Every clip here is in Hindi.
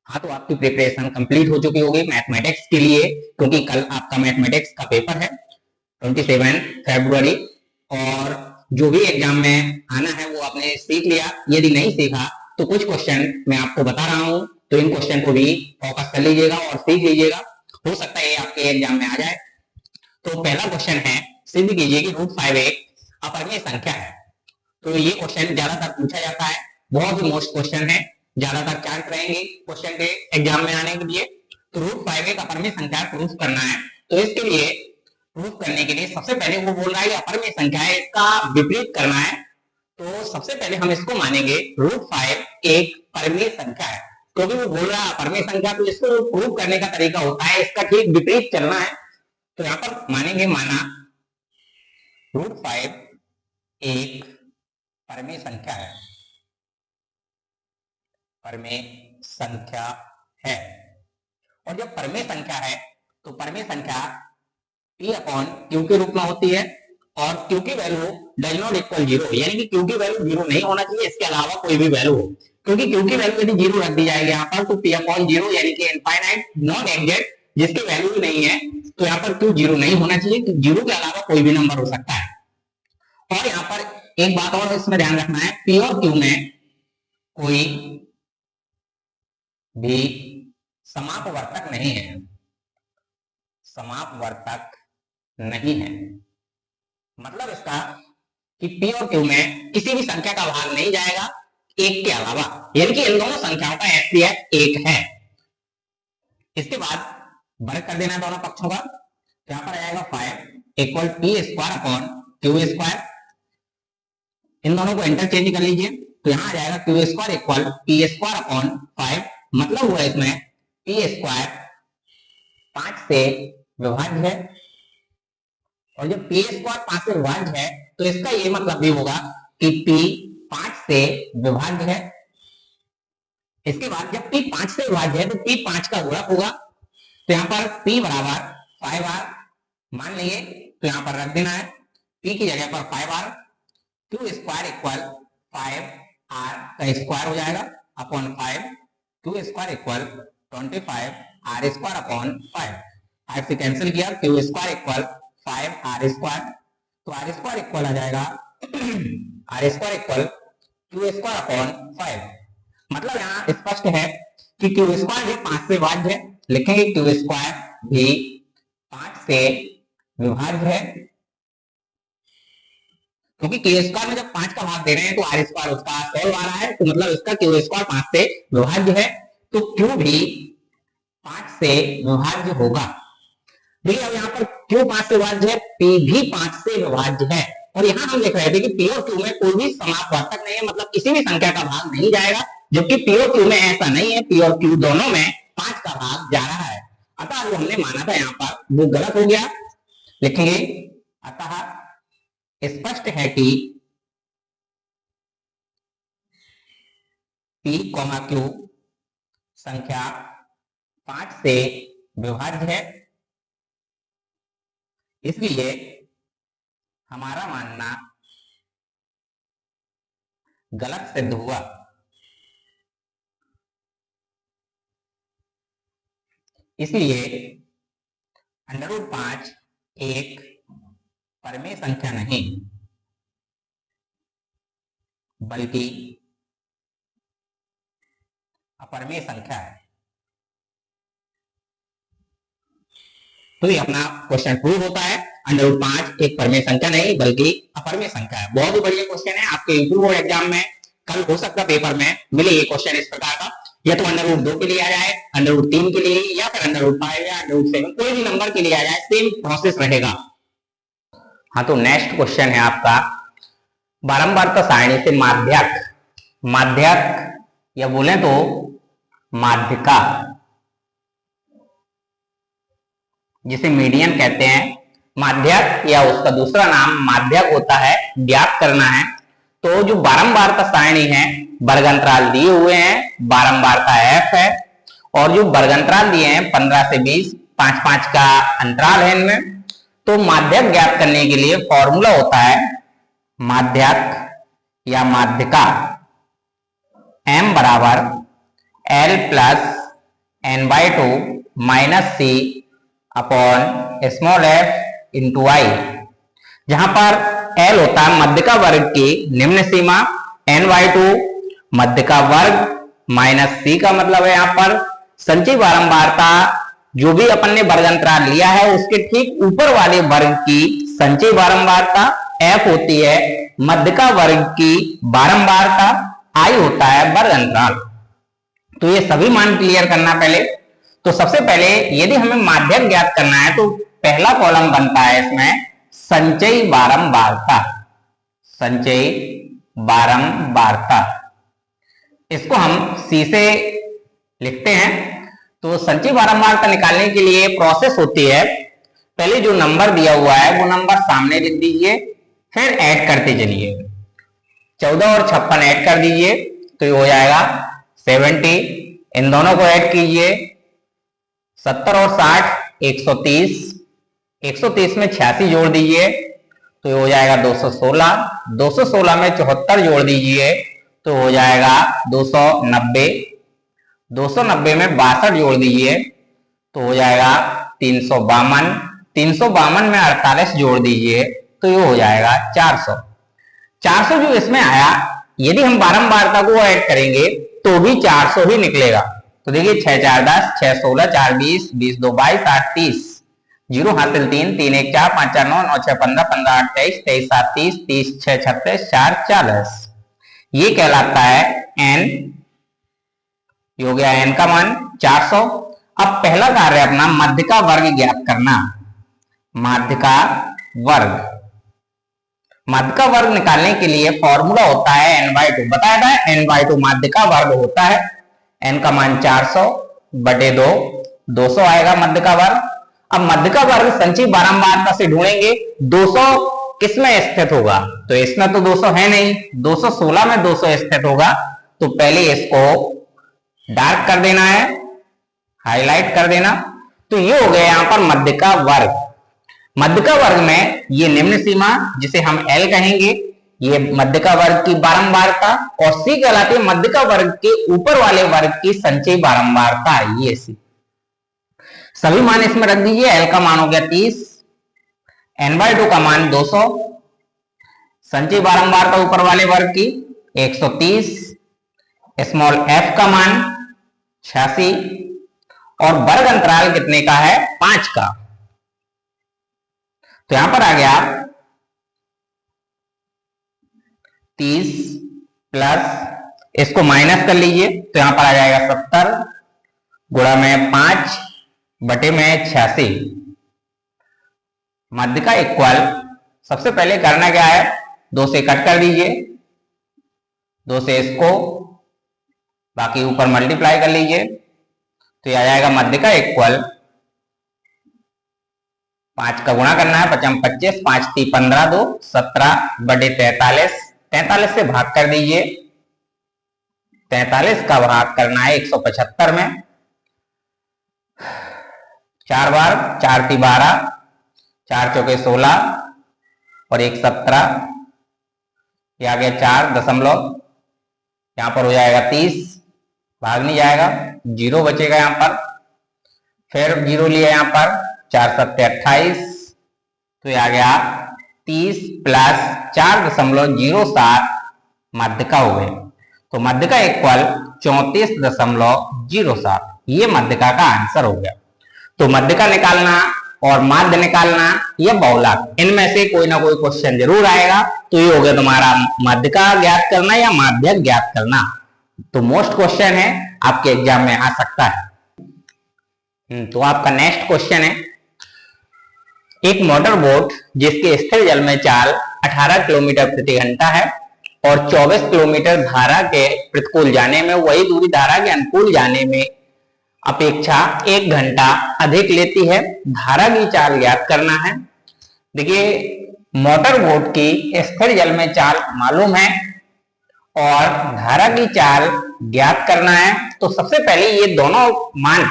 हाँ, तो आपकी प्रिपरेशन कंप्लीट हो चुकी होगी मैथमेटिक्स के लिए, क्योंकि कल आपका मैथमेटिक्स का पेपर है 27 फरवरी। और जो भी एग्जाम में आना है वो आपने सीख लिया। यदि नहीं सीखा तो कुछ क्वेश्चन मैं आपको बता रहा हूँ, तो इन क्वेश्चन को भी फोकस कर लीजिएगा और सीख लीजिएगा। हो सकता है ये आपके एग्जाम में आ जाए। तो पहला क्वेश्चन है, सिद्ध कीजिए कि √5 एक अपरिमेय संख्या है। तो ये क्वेश्चन ज्यादातर पूछा जाता है, बहुत ही मोस्ट क्वेश्चन है, ज्यादातर चांस रहेंगे क्वेश्चन के एग्जाम में आने के लिए। तो √5 एक अपरिमेय संख्या प्रूफ करना है। तो इसके लिए प्रूफ करने के लिए सबसे पहले वो बोल रहा है कि अपरिमेय संख्या है, इसका विपरीत करना है। तो सबसे पहले हम इसको मानेंगे √5 एक परिमेय संख्या है, क्योंकि वो बोल रहा है अपरिमेय संख्या, तो इसको प्रूफ करने का तरीका होता है इसका ठीक विपरीत चलना है। तो यहाँ पर मानेंगे, माना √5 एक परिमेय संख्या है, परिमेय संख्या है। और जब परिमेय संख्या है तो परिमेय संख्या P अपॉन Q के रूप में होती है, और Q की वैल्यू डज नॉट इक्वल 0, यानी कि Q की वैल्यू 0 नहीं होना चाहिए, इसके अलावा कोई भी वैल्यू हो। क्योंकि Q की वैल्यू यदि 0 रख दी जाएगी यहाँ पर, तो P अपॉन 0 यानी कि इनफाइनाइट नॉन एग्जैक्ट, जिसकी वैल्यू नहीं है, तो यहाँ पर Q 0 नहीं होना चाहिए, तो 0 के अलावा कोई भी नंबर हो सकता है। और यहाँ पर एक बात और इसमें ध्यान रखना है, P और Q में कोई भी समापवर्तक नहीं है, समापवर्तक नहीं है। मतलब इसका कि P और Q में किसी भी संख्या का भाग नहीं जाएगा एक के अलावा, यानी कि इन दोनों संख्याओं का एफसीएफ एक है। इसके बाद वर्ग कर देना दोनों पक्षों का, यहाँ पर आएगा 5 equal P square upon Q square. इन दोनों को इंटरचेंज कर लीजिए, तो यहाँ आ जाएगा Q square equal P square upon 5। मतलब हुआ इसमें P स्क्वायर 5 से विभाज्य है, और जब P स्क्वायर 5 से विभाज्य है तो इसका ये मतलब भी होगा कि P 5 से विभाज्य है। इसके बाद जब P 5 से विभाज्य है तो P 5 का गुणक होगा, तो यहाँ पर P बराबर 5R मान लिए, तो यहाँ पर रख देना है, P की जगह पर 5R, Q square equal 5R का स्क्वायर हो जाएगा upon 5, Q square equal 25R square upon 5। 5 से कैंसिल किया, Q square equal 5R square, तो R स्क्वायर इक्वल आ जाएगा R square equal Q square upon 5। मतलब यहाँ स्पष्ट है कि Q स्क्वायर भी 5 से विभाज्य है, लिखेंगे Q स्क्वायर भी 5 से विभाज्य है, क्योंकि Q स्क्वायर में जब 5 का भाग दे रहे हैं तो R स्क्वायर उसका सोल्व आ रहा है, तो मतलब इसका Q स्क्वायर 5 से विभाज्य है, तो Q भी 5 से विभाज्य होगा। देखिए अब यहाँ पर Q 5 से विभाज्य है, P भी 5 से विभाज्य है, और यहाँ हम देख रहे थे कि P और Q में कोई भी समापवर्तक नहीं है, मतलब किसी भी संख्या का भाग नहीं जाएगा, जबकि P और Q में ऐसा नहीं है, P और Q दोनों में 5 का भाग जा रहा है। अतः जो हमने माना था यहाँ पर वो गलत हो गया, लिखेंगे अतः स्पष्ट है कि P, Q संख्या 5 से विभाज्य है, इसलिए हमारा मानना गलत सिद्ध हुआ। इसलिए √5 एक परिमेय संख्या नहीं बल्कि अपरिमेय संख्या है। तो ये अपना क्वेश्चन प्रूव होता है, √5 एक परिमेय संख्या नहीं बल्कि अपरिमेय संख्या है। बहुत ही बढ़िया क्वेश्चन है, आपके यूपी बोर्ड एग्जाम में कल हो सकता है पेपर में मिले ये क्वेश्चन इस प्रकार का, या तो √2 के लिए आ जाए, √3 के लिए, या फिर √5 या √7, कोई भी नंबर के लिए आ जाए, सेम प्रोसेस रहेगा। हाँ, तो नेक्स्ट क्वेश्चन है आपका, बारंबारता सारणी से माध्यक, माध्यक या बोले तो माध्यिका, जिसे मीडियन कहते हैं, माध्यक या उसका दूसरा नाम माध्यक होता है, ज्ञात करना है। तो जो बारंबारता सारणी है, वर्ग अंतराल दिए हुए हैं, बारंबारता f है, और जो वर्ग अंतराल दिए हैं 15 से 20, 5-5 का अंतराल है इनमें। तो माध्यक ज्ञात करने के लिए फॉर्मूला होता है माध्यक या माध्यिका m बराबर l प्लस n/2 माइनस सी अपॉन स्मॉल एफ इंटू आई, जहां पर L होता है मध्य का वर्ग की निम्न सीमा, n/2 मध्य का वर्ग माइनस सी का मतलब है यहाँ पर संचयी बारंबारता, जो भी अपन ने वर्ग अंतराल लिया है उसके ठीक ऊपर वाले वर्ग की संचयी बारंबारता, F होती है मध्य का वर्ग की बारंबारता, I होता है वर्ग अंतराल। तो ये सभी मान क्लियर करना पहले। तो सबसे पहले यदि हमें माध्यक ज्ञात करना है तो पहला कॉलम बनता है इसमें संचयी बारंबारता, संचयी बारंबारता, इसको हम C से लिखते हैं। तो संचयी बारंबारता निकालने के लिए प्रोसेस होती है, पहले जो नंबर दिया हुआ है वो नंबर सामने लिख दीजिए, फिर ऐड करते चलिए, 14 और 56 ऐड कर दीजिए तो ये हो जाएगा 70, इन दोनों को ऐड कीजिए, 70 और 60 130, 130 में 86 जोड़ दीजिए तो ये हो जाएगा 216, 216 में 74 जोड़ दीजिए तो हो जाएगा 290, 290 में 62 जोड़ दीजिए तो हो जाएगा 352, 352 में 48 जोड़ दीजिए तो ये हो जाएगा 400। 400 जो इसमें आया, यदि हम बारंबारता को ऐड करेंगे तो भी 400 ही निकलेगा। तो देखिए 6 4 10, 6 16, 4 20, 20 2 22, 8 30, 0 हासिल 3, 3 1 4, 5 4 9, 9 6 15, 15 8 23, 23 7 30, 30 6 36, 4 40, ये कहलाता है n, ये हो गया n का मान 400। अब पहला कार्य अपना माध्य का वर्ग ज्ञात करना, माध्य का वर्ग, माध्य का वर्ग निकालने के लिए फॉर्मूला होता है n/2, बताया था n/2 माध्य का वर्ग होता है, n का मान 400 बटे 2, 200 आएगा मध्य का वर्ग। अब मध्य का वर्ग संचयी बारंबारता से ढूंढेंगे, 200 किसमें स्थित होगा, तो इसमें तो 200 है नहीं, 216 में 200 स्थित होगा, तो पहले इसको डार्क कर देना है, हाईलाइट कर देना। तो ये हो गया यहां पर मध्य का वर्ग। मध्य का वर्ग में ये निम्न सीमा जिसे हम L कहेंगे, ये मध्य का वर्ग की बारंबारता, और C कहलाती है मध्य का वर्ग के ऊपर वाले वर्ग की संचयी बारंबारता, ये C। सभी मान इसमें रख दीजिए, L का मान हो गया 30, n/2 का मान 200, संचयी बारंबारता ऊपर वाले वर्ग की 130, स्मॉल f का मान 86, और वर्ग अंतराल कितने का है, 5 का। तो यहां पर आ गया 30 प्लस इसको माइनस कर लीजिए तो यहां पर आ जाएगा 70 गुणा में 5 बटे में 86, मध्य का इक्वल, सबसे पहले करना क्या है, 2 से कट कर दीजिए, 2 से इसको बाकी ऊपर मल्टीप्लाई कर लीजिए तो यह आ जाएगा मध्य का इक्वल, 5 का गुणा करना है, 5 25, 5 3 15, 2 17 बटे 43, 43 से भाग कर दीजिए, 43 का भाग करना है 175 में, 4 बार, 4 × 12, 4 चौके 16 और 1 17, ये आ गया 4 दशमलव, यहां पर हो जाएगा 30, भाग नहीं जाएगा, 0 बचेगा यहां पर, फिर 0 लिया यहां पर, 4 7 28, तो ये आ गया 30 प्लस 4.07 मध्य का हो गए, तो मध्य का इक्वल 34.07, ये मध्य का आंसर हो गया। तो मध्य का निकालना और माध्य निकालना या बहुलक, इनमें से कोई ना कोई क्वेश्चन जरूर आएगा। तो ये हो गया तुम्हारा मध्य का ज्ञात करना या माध्यक ज्ञात करना, तो मोस्ट क्वेश्चन है, आपके एग्जाम में आ सकता है। तो आपका नेक्स्ट क्वेश्चन है, एक मोटर बोट जिसके स्थिर जल में चाल 18 किलोमीटर प्रति घंटा है और 24 किलोमीटर धारा के प्रतिकूल जाने में, वही दूरी धारा के अनुकूल जाने में अपेक्षा 1 घंटा अधिक लेती है, धारा की चाल ज्ञात करना है। देखिए मोटर बोट की स्थिर जल में चाल मालूम है और धारा की चाल ज्ञात करना है, तो सबसे पहले ये दोनों मान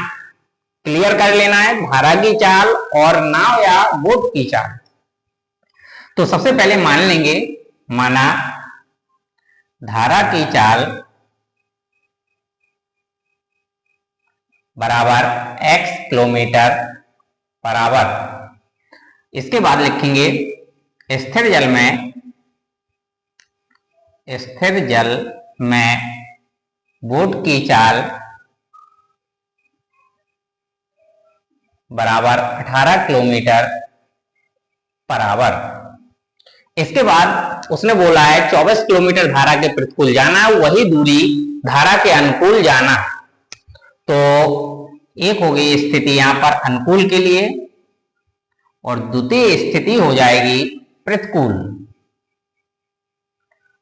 क्लियर कर लेना है, धारा की चाल और नाव या बोट की चाल। तो सबसे पहले मान लेंगे, माना धारा की चाल बराबर x किलोमीटर पर आवर। इसके बाद लिखेंगे स्थिर जल में बोट की चाल बराबर 18 किलोमीटर पर आवर। इसके बाद उसने बोला है 24 किलोमीटर धारा के प्रतिकूल जाना, वही दूरी धारा के अनुकूल जाना। तो एक हो गई स्थिति यहां पर अनुकूल के लिए और द्वितीय स्थिति हो जाएगी प्रतिकूल।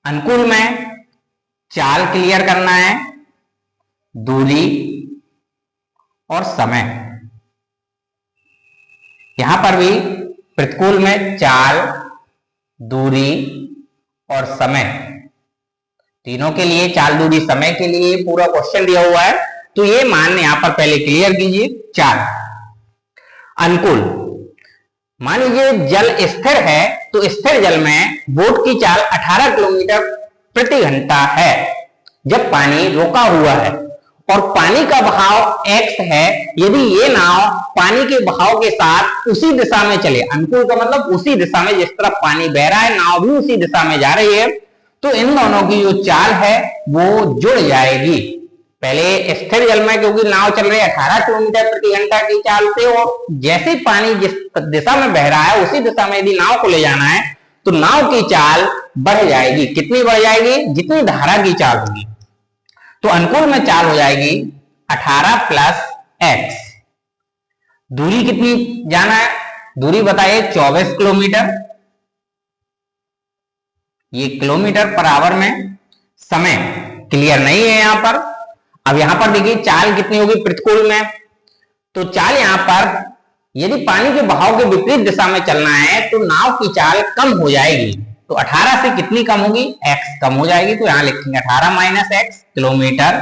अनुकूल में चाल क्लियर करना है, दूरी और समय। यहां पर भी प्रतिकूल में चाल, दूरी और समय, तीनों के लिए, चाल, दूरी, समय के लिए पूरा क्वेश्चन दिया हुआ है। तो ये मान यहां पर पहले क्लियर कीजिए। चाल अनुकूल, मान लीजिए जल स्थिर है तो स्थिर जल में बोट की चाल 18 किलोमीटर प्रति घंटा है जब पानी रोका हुआ है और पानी का बहाव x है। यदि ये नाव पानी के बहाव के साथ उसी दिशा में चले, अनुकूल का मतलब उसी दिशा में जिस तरफ पानी बह रहा है, नाव भी उसी दिशा में जा रही है, तो इन दोनों की जो चाल है वो जुड़ जाएगी। पहले स्थिर जल में क्योंकि नाव चल रही है 18 किलोमीटर प्रति घंटा की चाल से, और जैसे पानी जिस दिशा में बह रहा है उसी दिशा में यदि नाव को ले जाना है तो नाव की चाल बढ़ जाएगी। कितनी बढ़ जाएगी? जितनी धारा की चाल होगी। तो अनुकूल में चाल हो जाएगी 18 प्लस x। दूरी कितनी जाना है? दूरी बताइए 24 किलोमीटर। ये किलोमीटर पर आवर में, समय क्लियर नहीं है यहां पर। अब यहां पर देखिए चाल कितनी होगी प्रतिकूल में, तो चाल यहां पर यदि पानी के बहाव के विपरीत दिशा में चलना है तो नाव की चाल कम हो जाएगी। तो 18 से कितनी कम होगी? x कम हो जाएगी। तो यहां लिखेंगे 18 minus x kilometre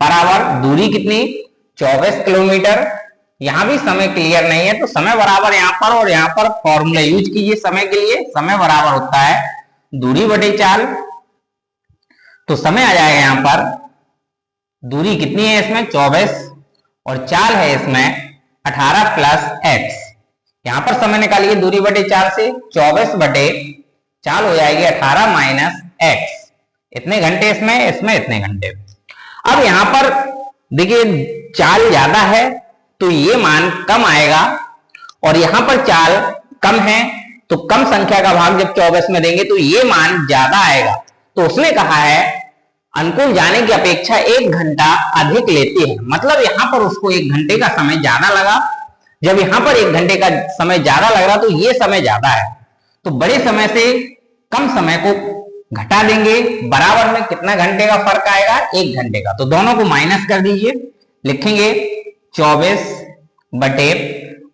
per hour. दूरी कितनी? 24 किलोमीटर। यहां भी समय क्लियर नहीं है तो समय बराबर यहां पर और यहां पर फॉर्मूला यूज कीजिए समय के लिए। समय बराबर होता है दूरी बटे चाल। तो समय आ जाएगा यहां पर, दूरी कितनी है इसमें? 24 और चाल है इसमें 18 प्लस x। यहां पर समय निकालिए दूरी बटे चाल से, 24 बटे चाल हो जाएगी 18 माइनस x। इतने घंटे इसमें इतने घंटे। अब यहां पर देखिए चाल ज्यादा है तो ये मान कम आएगा और यहां पर चाल कम है तो कम संख्या का भाग जब 24 में देंगे तो ये मान ज्यादा आएगा। तो उसने कहा है अनुकूल जाने की अपेक्षा 1 घंटा अधिक लेती है, मतलब यहां पर उसको 1 घंटे का समय ज्यादा लगा। जब यहां पर 1 घंटे का समय ज्यादा लग रहा तो ये समय ज्यादा है, तो बड़े समय से कम समय को घटा देंगे। बराबर में कितना घंटे का फर्क आएगा? 1 घंटे का। तो दोनों को माइनस कर दीजिए, लिखेंगे 24 बटे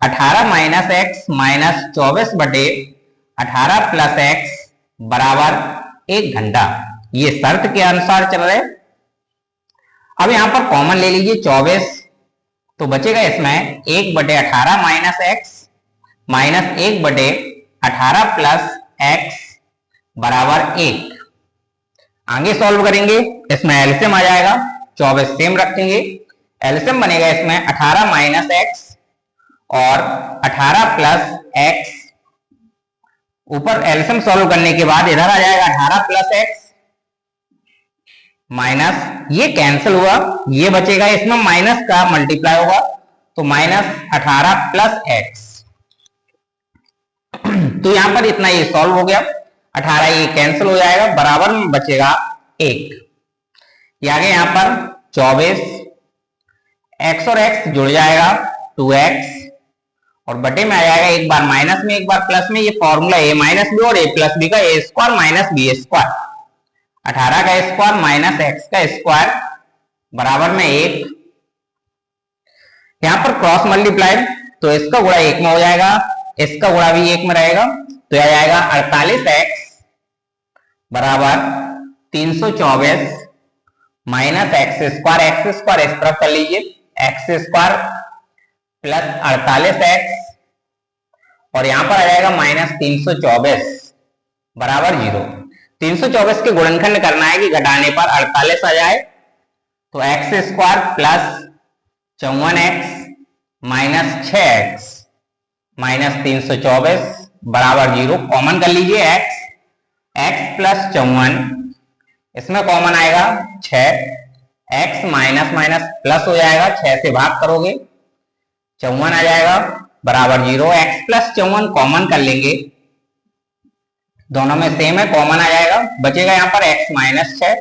18 माइनस एक्स माइनस 24 बटे 18 प्लस एक्स बराबर 1 घंटा। ये शर्त के अनुसार चल रहे। अब यहां पर कॉमन ले लीजिए 24, तो बचेगा इसमें 1 बटे 18 माइनस एक्स माइनस 1 बटे 18 प्लस एक्स बराबर 1। आगे सॉल्व करेंगे, इसमें एलसीएम आ जाएगा, 24 सेम रखेंगे, एलसीएम बनेगा इसमें 18 माइनस एक्स और 18 प्लस एक्स। ऊपर एलसीएम सॉल्व करने के बाद इधर आ जाएगा 18 प्लस एक्स माइनस, ये कैंसिल हुआ, ये बचेगा, इसमें माइनस का मल्टीप्लाई होगा तो माइनस 18 प्लस एक्स। तो यहां पर इतना ये सॉल्व हो गया, 18 ये कैंसिल हो जाएगा, बराबर में बचेगा 1। ये आगे यहां पर 24 एक्स और एक्स जुड़ जाएगा 2x और बटे में आ जाएगा एक बार माइनस में एक बार प्लस में। ये फॉर्मूला a माइनस बी और a प्लस बी का a square minus b square, 18 का स्क्वायर माइनस एक्स का स्क्वायर बराबर में 1। यहां पर क्रॉस मल्टीप्लाई तो इसका गुणा 1 में हो जाएगा, इसका गुणा भी 1 में रहेगा, तो आ जाएगा 48x बराबर 324 माइनस एक्स स्क्वायर इस तरफ कर लीजिए, एक्स स्क्वायर प्लस 48x और यहां पर आ जाएगा माइनस 324 बराबर 0। 324 के गुणनखंड करना है कि घटाने पर 48 आ जाए, तो x square plus 54x minus 6x minus 324 बराबर 0। कॉमन कर लीजिए x प्लस 54, इसमें कॉमन आएगा 6, x माइनस माइनस प्लस हो जाएगा, 6 से भाग करोगे 54 आ जाएगा बराबर 0। x प्लस 54 कॉमन कर लेंगे, दोनों में सेम है, कॉमन आ जाएगा, बचेगा यहाँ पर x माइनस 6,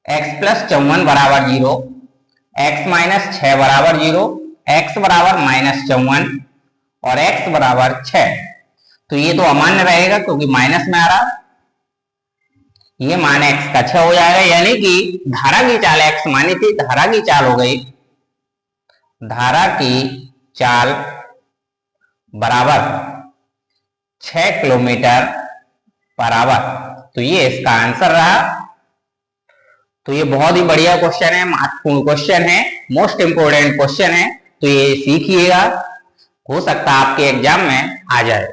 x प्लस 54 बराबर 0, x माइनस 6 बराबर 0, x बराबर माइनस 54 और x बराबर 6। तो ये तो अमान्य रहेगा क्योंकि माइनस में आ रहा, ये मान x का 6 हो जाएगा, यानी कि धारा की चाल x मानी थी, धारा की चाल हो गई, धारा की चाल बराबर 6 किलोमीटर पर आवर। तो ये इसका आंसर रहा। तो ये बहुत ही बढ़िया क्वेश्चन है, महत्वपूर्ण क्वेश्चन है, मोस्ट इंपोर्टेंट क्वेश्चन है, तो ये सीखिएगा, हो सकता है आपके एग्जाम में आ जाए।